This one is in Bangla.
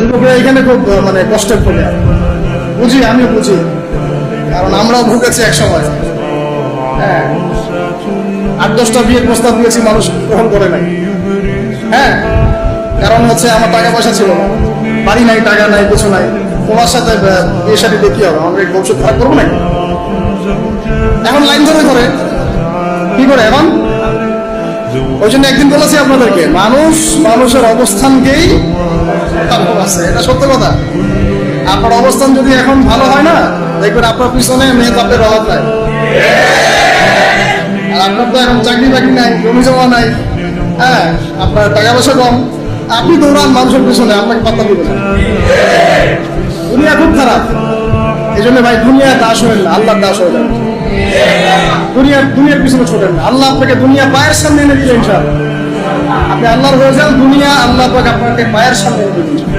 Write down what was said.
যুবকরা এখানে খুব মানে কষ্টের ফলে বুঝি, আমিও বুঝি, কারণ আমরাও ভুগেছি এক সময়। হ্যাঁ, 8-10টা বিয়ের প্রস্তাব দিয়েছি, মানুষ গ্রহণ করে নাই। হ্যাঁ, কারণ হচ্ছে আমার টাকা পয়সা ছিল না, বাড়ি নাই, টাকা নাই, কিছু নাই। তোমার সাথে বিয়ে শাদী দেখি হবে, আমরা ভবিষ্যৎ খারাপ করবো নাকি? এখন লাইন ধরে ধরে কি করে এখন? ওই জন্য একদিন বলেছি আপনাদেরকে, মানুষের অবস্থানকেই আছে, এটা সত্য কথা। আপনার অবস্থান যদি এখন ভালো হয় না, দেখবেন আপনার পিছনে মেয়ে বাপের অভাব নাই। আর আপনার তো এখন চাকরি বাকরি নাই, জমি জমা নাই, হ্যাঁ, আপনার টাকা পয়সা কম, আপনি দৌড়ান মানুষের পিছনে, আপনাকে পাত্তা দিবে না। দুনিয়া খুব খারাপ। এই জন্য ভাই, দুনিয়া দাস হবেন না, আল্লাহর দাস হয়ে যাবে। দুনিয়ার পিছনে ছোটেন না, আল্লাহ আপনাকে দুনিয়া পায়ের সামনে এনে দিলেন। আপনি আল্লাহর হয়ে যান, দুনিয়া আল্লাহ আপনাকে পায়ের সামনে এনে দিলেন।